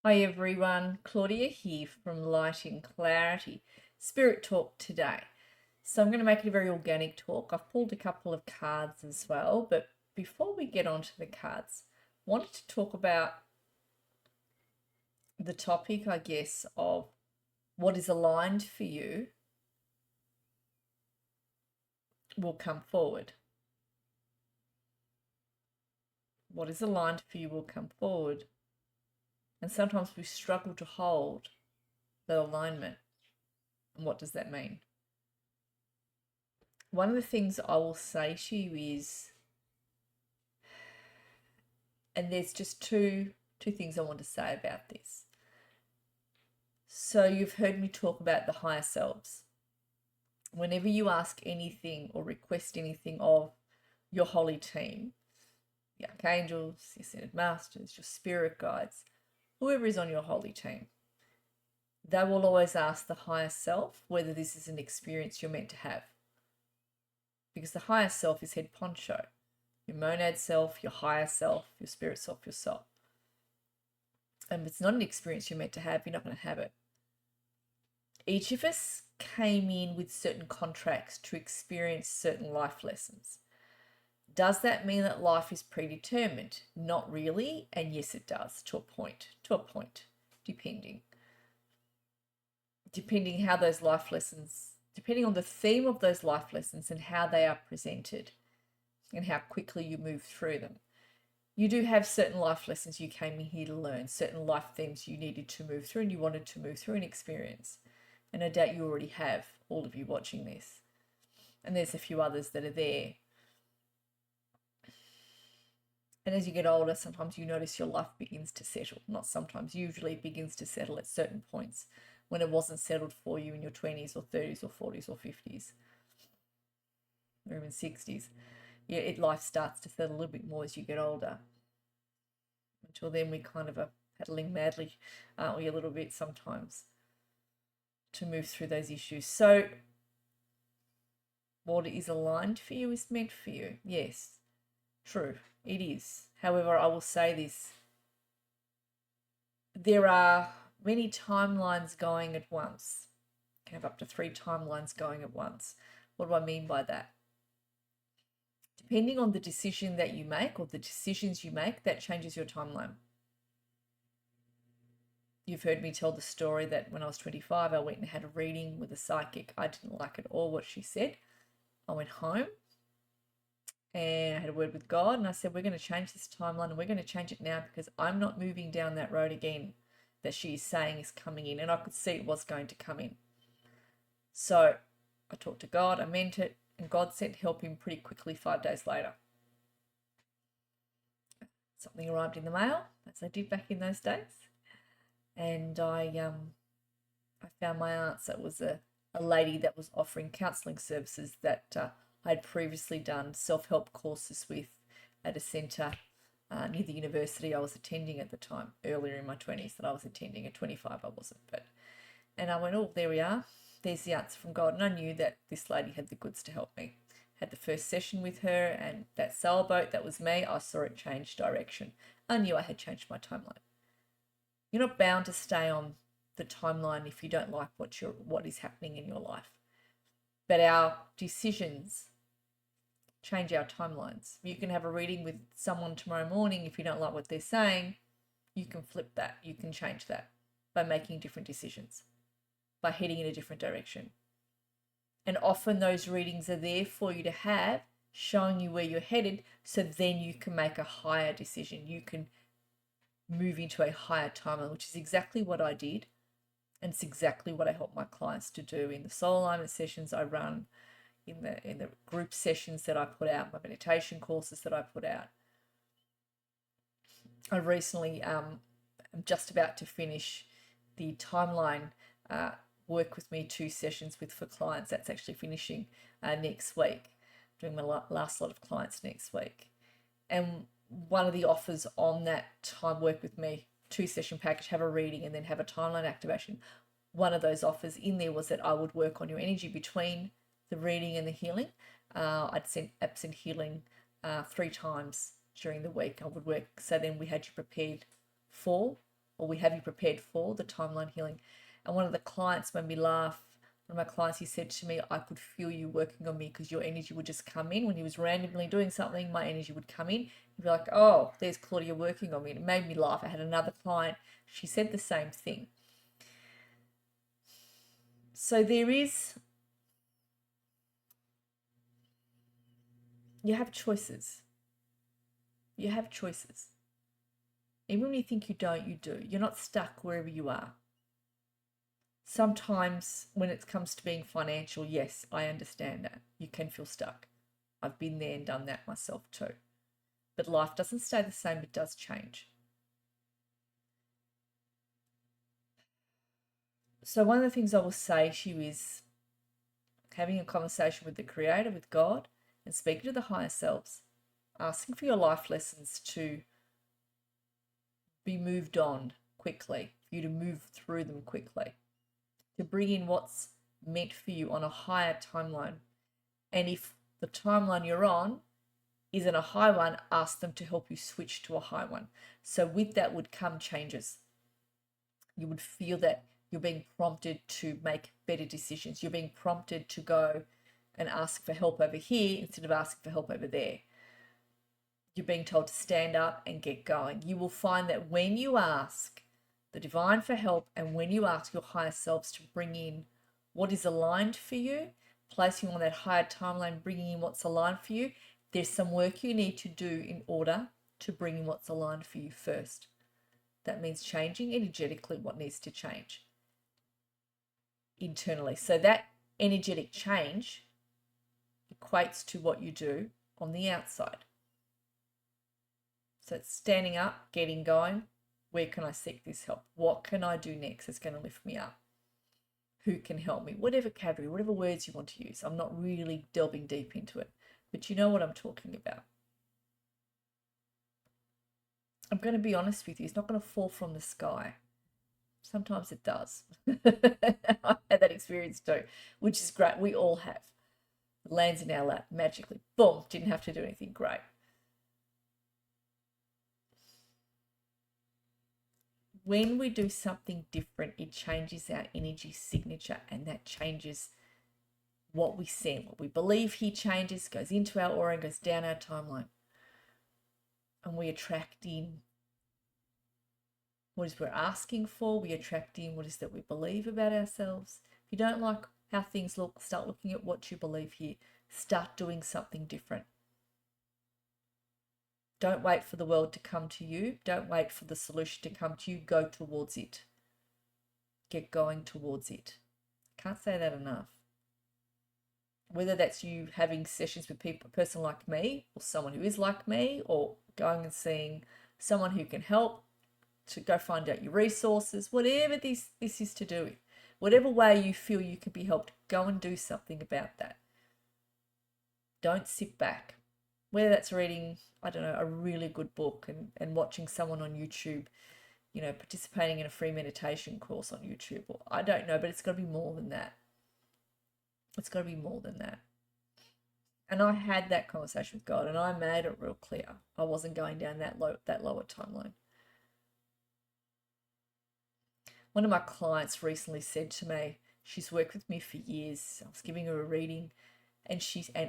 Hi everyone, Claudia here from Light in Clarity, Spirit Talk today. So I'm going to make it a very organic talk. I've pulled a couple of cards as well, but before we get onto the cards, I wanted to talk about the topic, I guess, of what is aligned for you will come forward. What is aligned for you will come forward. And sometimes we struggle to hold that alignment. And what does that mean? One of the things I will say to you is, and there's just two things I want to say about this. So you've heard me talk about the higher selves. Whenever you ask anything or request anything of your holy team, your archangels, your ascended masters, your spirit guides, whoever is on your holy team, they will always ask the higher self whether this is an experience you're meant to have. Because the higher self is head poncho. Your monad self, your higher self, your spirit self, your soul. And if it's not an experience you're meant to have, you're not going to have it. Each of us came in with certain contracts to experience certain life lessons. Does that mean that life is predetermined? Not really, and yes it does, to a point, depending how those life lessons, depending on the theme of those life lessons and how they are presented and how quickly you move through them. You do have certain life lessons you came in here to learn, certain life themes you needed to move through and you wanted to move through and experience. And no doubt you already have, all of you watching this. And there's a few others that are there. And as you get older, sometimes you notice your life begins to settle. Not sometimes, usually it begins to settle at certain points when it wasn't settled for you in your 20s or 30s or 40s or 50s or even 60s. Yeah, life starts to settle a little bit more as you get older. Until then, we kind of are paddling madly, aren't we, a little bit sometimes, to move through those issues. So what is aligned for you is meant for you. Yes, true, it is. However, I will say this. There are many timelines going at once. You can have up to 3 timelines going at once. What do I mean by that? Depending on the decision that you make or the decisions you make, that changes your timeline. You've heard me tell the story that when I was 25, I went and had a reading with a psychic. I didn't like at all what she said. I went home and I had a word with God and I said, we're going to change this timeline and we're going to change it now because I'm not moving down that road again that she is saying is coming in. And I could see it was going to come in. So I talked to God, I meant it, and God sent help in pretty quickly 5 days later. Something arrived in the mail, as I did back in those days. And I found my answer. It was a lady that was offering counselling services that I'd previously done self-help courses with at a centre near the university I was attending at the time, earlier in my 20s that I was attending. At 25 I wasn't. And I went, oh, there we are. There's the answer from God. And I knew that this lady had the goods to help me. Had the first session with her and that sailboat, that was me. I saw it change direction. I knew I had changed my timeline. You're not bound to stay on the timeline if you don't like what is happening in your life. But our decisions change our timelines. You can have a reading with someone tomorrow morning. If you don't like what they're saying, you can flip that. You can change that by making different decisions, by heading in a different direction. And often those readings are there for you to have, showing you where you're headed, so then you can make a higher decision. You can move into a higher timeline, which is exactly what I did. And it's exactly what I help my clients to do in the soul alignment sessions I run, in the group sessions that I put out, my meditation courses that I put out. I recently am just about to finish the timeline work with me 2 sessions for clients. That's actually finishing next week. I'm doing my last lot of clients next week. And one of the offers on that time work with me 2 session package, have a reading and then have a timeline activation. One of those offers in there was that I would work on your energy between the reading and the healing. I'd send absent healing 3 times during the week. I would work, so then we had you prepared for or we have you prepared for the timeline healing. And one of the clients made me laugh. One of my clients, he said to me, I could feel you working on me because your energy would just come in. When he was randomly doing something, my energy would come in. He'd be like, oh, there's Claudia working on me. And it made me laugh. I had another client, she said the same thing. So you have choices. You have choices. Even when you think you don't, you do. You're not stuck wherever you are. Sometimes when it comes to being financial, yes, I understand that. You can feel stuck. I've been there and done that myself too. But life doesn't stay the same, it does change. So one of the things I will say to you is having a conversation with the Creator, with God, and speaking to the higher selves, asking for your life lessons to be moved on quickly, for you to move through them quickly, to bring in what's meant for you on a higher timeline. And if the timeline you're on isn't a high one, ask them to help you switch to a high one. So with that would come changes. You would feel that you're being prompted to make better decisions. You're being prompted to go and ask for help over here instead of asking for help over there. You're being told to stand up and get going. You will find that when you ask the divine for help and when you ask your higher selves to bring in what is aligned for you, placing on that higher timeline, bringing in what's aligned for you, there's some work you need to do in order to bring in what's aligned for you first. That means changing energetically what needs to change internally. So that energetic change equates to what you do on the outside. So it's standing up, getting going. Where can I seek this help? What can I do next that's going to lift me up? Who can help me? Whatever category, whatever words you want to use. I'm not really delving deep into it, but you know what I'm talking about. I'm going to be honest with you, it's not going to fall from the sky. Sometimes it does. I've had that experience too, which is great. We all have. It lands in our lap magically. Boom, didn't have to do anything. Great. When we do something different, it changes our energy signature, and that changes what we send. What we believe here changes, goes into our aura and goes down our timeline. And we attract in what is we're asking for. We attract in what is that we believe about ourselves. If you don't like how things look, start looking at what you believe here. Start doing something different. Don't wait for the world to come to you. Don't wait for the solution to come to you. Go towards it. Get going towards it. Can't say that enough. Whether that's you having sessions with a person like me or someone who is like me, or going and seeing someone who can help to go find out your resources, whatever this is to do with, whatever way you feel you can be helped, go and do something about that. Don't sit back. Whether that's reading, I don't know, a really good book and watching someone on YouTube, you know, participating in a free meditation course on YouTube, or I don't know, but it's got to be more than that. It's got to be more than that. And I had that conversation with God, and I made it real clear. I wasn't going down that lower timeline. One of my clients recently said to me, she's worked with me for years. I was giving her a reading, and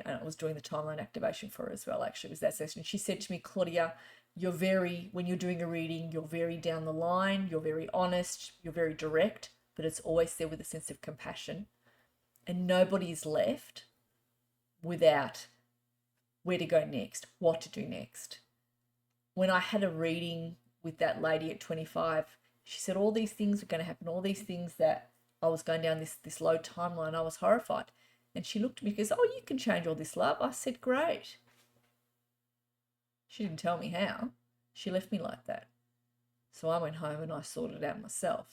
I was doing the timeline activation for her as well. Actually, it was that session. She said to me, Claudia, when you're doing a reading, you're very down the line, you're very honest, you're very direct, but it's always there with a sense of compassion. And nobody is left without where to go next, what to do next. When I had a reading with that lady at 25, she said all these things were going to happen, all these things that I was going down this low timeline. I was horrified. And she looked at me and goes, oh, you can change all this, love. I said, great. She didn't tell me how. She left me like that. So I went home and I sorted it out myself,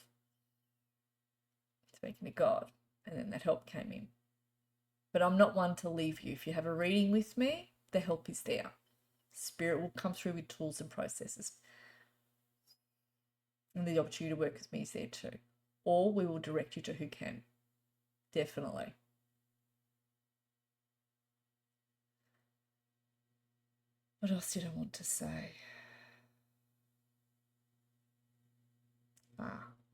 speaking to God. And then that help came in. But I'm not one to leave you. If you have a reading with me, the help is there. Spirit will come through with tools and processes. And the opportunity to work with me is there too. Or we will direct you to who can. Definitely. What else did I want to say?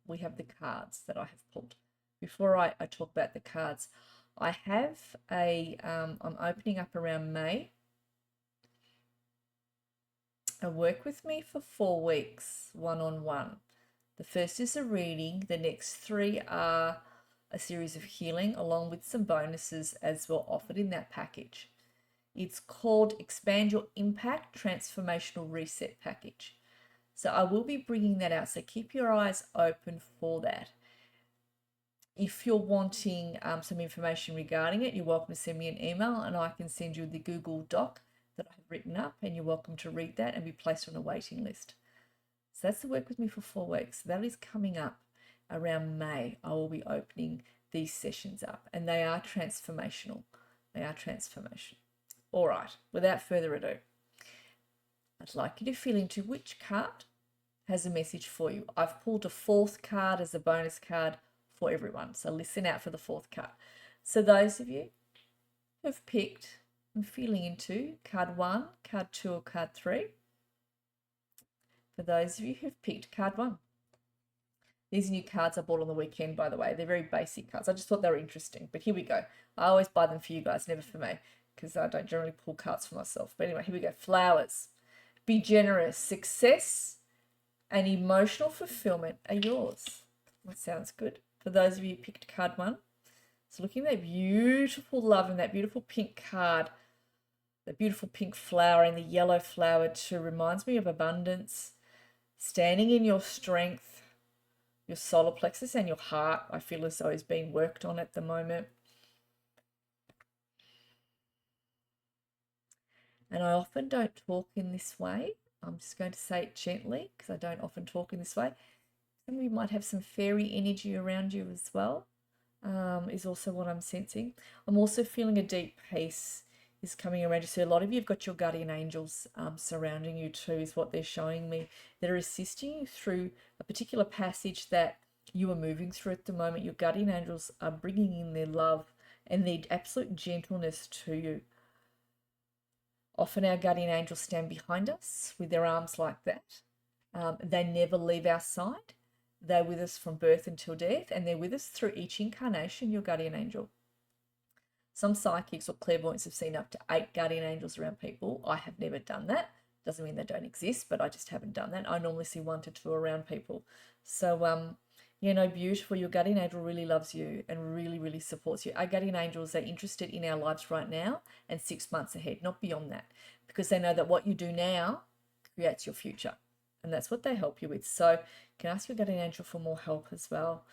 we have the cards that I have pulled. Before I talk about the cards, I have I'm opening up around May, a work with me for 4 weeks, one-on-one. The first is a reading. The next 3 are a series of healing along with some bonuses as well offered in that package. It's called Expand Your Impact Transformational Reset Package. So I will be bringing that out. So keep your eyes open for that. If you're wanting some information regarding it, you're welcome to send me an email and I can send you the Google Doc that I have written up, and you're welcome to read that and be placed on a waiting list. So that's the work with me for 4 weeks. That is coming up around May. I will be opening these sessions up, and they are transformational. They are transformational. All right, without further ado, I'd like you to feel into which card has a message for you. I've pulled a 4th card as a bonus card for everyone, so listen out for the 4th card. So those of you who have picked and feeling into card 1, card 2, or card 3, for those of you who've picked card 1. These new cards I bought on the weekend, by the way. They're very basic cards. I just thought they were interesting, but here we go. I always buy them for you guys, never for me, because I don't generally pull cards for myself. But anyway, here we go. Flowers. Be generous. Success and emotional fulfillment are yours. That sounds good. For those of you who picked card 1, so looking at that beautiful love and that beautiful pink card, the beautiful pink flower and the yellow flower too reminds me of abundance, standing in your strength, your solar plexus and your heart. I feel as though is being worked on at the moment. And I often don't talk in this way. I'm just going to say it gently because I don't often talk in this way. Some of you might have some fairy energy around you as well, is also what I'm sensing. I'm also feeling a deep peace is coming around you. So a lot of you have got your guardian angels surrounding you too, is what they're showing me. They're assisting you through a particular passage that you are moving through at the moment. Your guardian angels are bringing in their love and their absolute gentleness to you. Often our guardian angels stand behind us with their arms like that. They never leave our side. They're with us from birth until death, and they're with us through each incarnation, your guardian angel. Some psychics or clairvoyants have seen up to 8 guardian angels around people. I have never done that. Doesn't mean they don't exist, but I just haven't done that. I normally see 1 to 2 around people. So, beautiful. Your guardian angel really loves you and really, really supports you. Our guardian angels are interested in our lives right now and 6 months ahead, not beyond that, because they know that what you do now creates your future. And that's what they help you with. So you can ask your guardian angel for more help as well.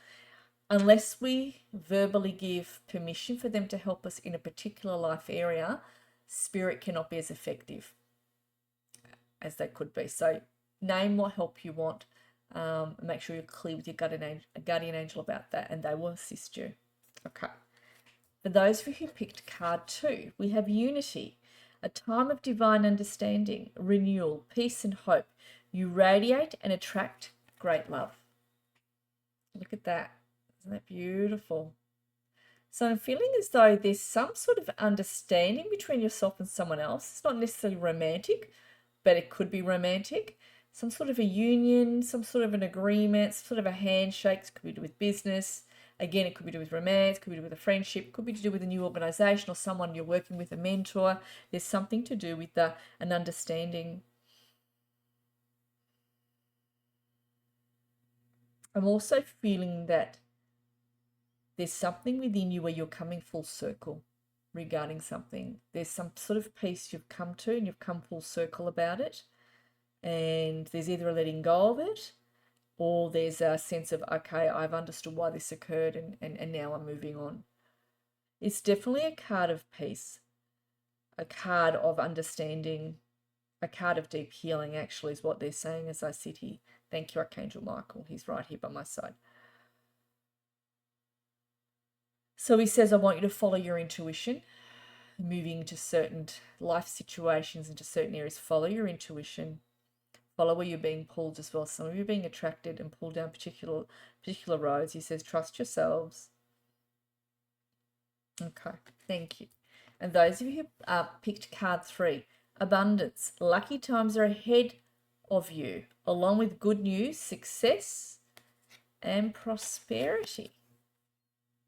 Unless we verbally give permission for them to help us in a particular life area, spirit cannot be as effective as they could be. So name what help you want. Make sure you're clear with your guardian angel about that, and they will assist you. Okay. For those of you who picked card 2, we have unity, a time of divine understanding, renewal, peace and hope. You radiate and attract great love. Look at that. Isn't that beautiful? So I'm feeling as though there's some sort of understanding between yourself and someone else. It's not necessarily romantic, but it could be romantic. Some sort of a union, some sort of an agreement, sort of a handshake. It could be to do with business. Again, it could be to do with romance, could be to do with a friendship, could be to do with a new organisation or someone you're working with, a mentor. There's something to do with an understanding. I'm also feeling that there's something within you where you're coming full circle regarding something. There's some sort of peace you've come to and you've come full circle about it. And there's either a letting go of it, or there's a sense of, okay, I've understood why this occurred and now I'm moving on. It's definitely a card of peace, a card of understanding, a card of deep healing, actually, is what they're saying as I sit here. Thank you, Archangel Michael. He's right here by my side. So he says, I want you to follow your intuition, moving to certain life situations, into certain areas. Follow your intuition. Follow where you're being pulled as well. Some of you are being attracted and pulled down particular roads. He says, trust yourselves. Okay, thank you. And those of you who picked card 3, abundance. Lucky times are ahead of you, along with good news, success, and prosperity.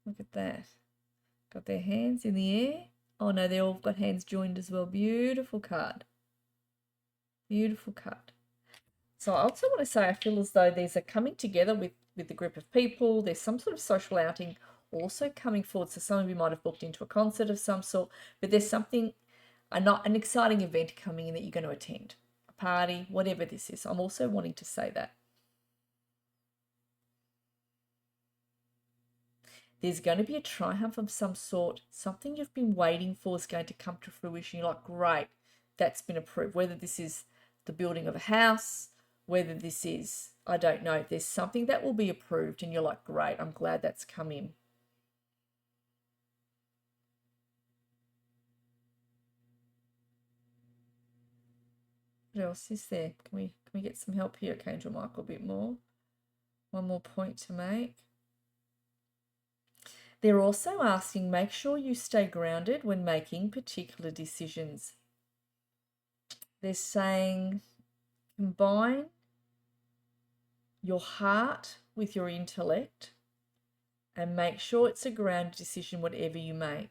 Look at that. Got their hands in the air. Oh no, they all got hands joined as well. Beautiful card. Beautiful card. So I also want to say I feel as though there's a coming together with the group of people. There's some sort of social outing also coming forward. So some of you might have booked into a concert of some sort, but there's something, not an exciting event coming in that you're going to attend. A party, whatever this is. I'm also wanting to say that. There's going to be a triumph of some sort. Something you've been waiting for is going to come to fruition. You're like, great, that's been approved. Whether this is the building of a house, whether this is, I don't know, there's something that will be approved and you're like, great, I'm glad that's come in. What else is there? Can we get some help here, Archangel Michael, a bit more? One more point to make. They're also asking, make sure you stay grounded when making particular decisions. They're saying, combine your heart with your intellect and make sure it's a grounded decision whatever you make.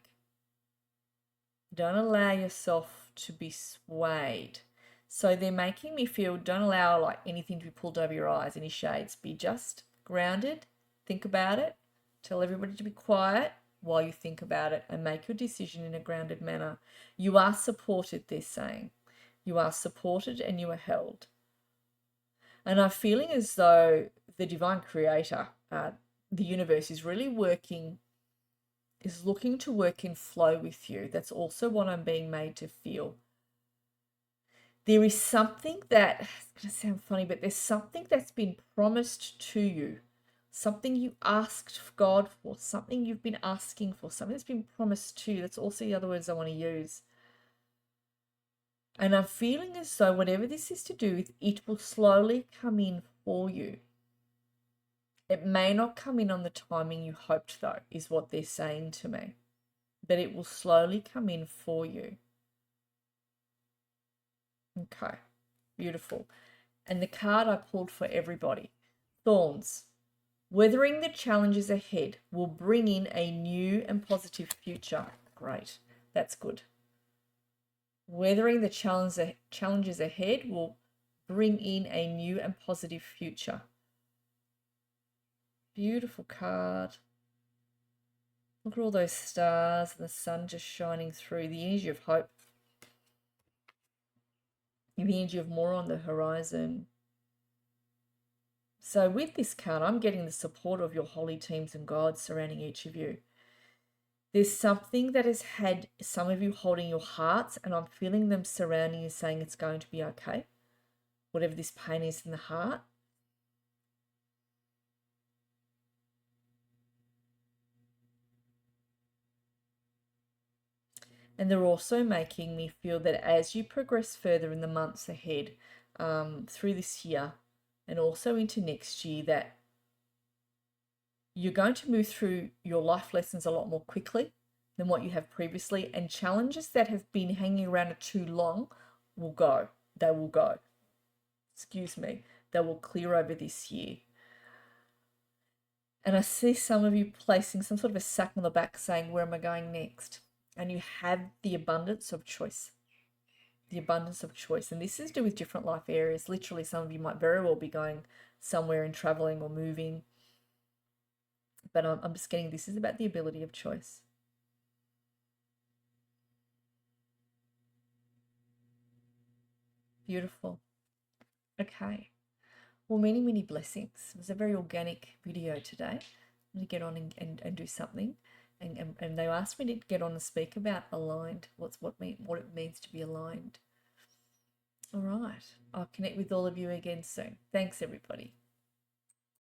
Don't allow yourself to be swayed. So they're making me feel, don't allow like anything to be pulled over your eyes, any shades. Be just grounded, think about it, tell everybody to be quiet while you think about it and make your decision in a grounded manner. You are supported, they're saying. You are supported and you are held. And I'm feeling as though the divine creator, the universe, is really looking to work in flow with you. That's also what I'm being made to feel. There is something that, it's going to sound funny, but there's something that's been promised to you. Something you asked God for, something you've been asking for, something that's been promised to you. That's also the other words I want to use. And I'm feeling as though whatever this is to do with, it will slowly come in for you. It may not come in on the timing you hoped, though, is what they're saying to me. But it will slowly come in for you. Okay, beautiful. And the card I pulled for everybody, Thorns. Weathering the challenges ahead will bring in a new and positive future. Great, that's good. Weathering the challenges ahead will bring in a new and positive future. Beautiful card. Look at all those stars and the sun just shining through. The energy of hope. The energy of more on the horizon. So with this card, I'm getting the support of your holy teams and guides surrounding each of you. There's something that has had some of you holding your hearts, and I'm feeling them surrounding you saying it's going to be okay. Whatever this pain is in the heart. And they're also making me feel that as you progress further in the months ahead, through this year and also into next year, that you're going to move through your life lessons a lot more quickly than what you have previously, and challenges that have been hanging around too long will go. They will go. Excuse me. They will clear over this year. And I see some of you placing some sort of a sack on the back saying, where am I going next? And you have the abundance of choice. The abundance of choice. And this is to do with different life areas. Literally, some of you might very well be going somewhere and traveling or moving. But I'm just getting, this is about the ability of choice. Beautiful. Okay. Well, many, many blessings. It was a very organic video today. I'm going to get on and do something. And they asked me to get on and speak about aligned, what it means to be aligned. All right. I'll connect with all of you again soon. Thanks, everybody.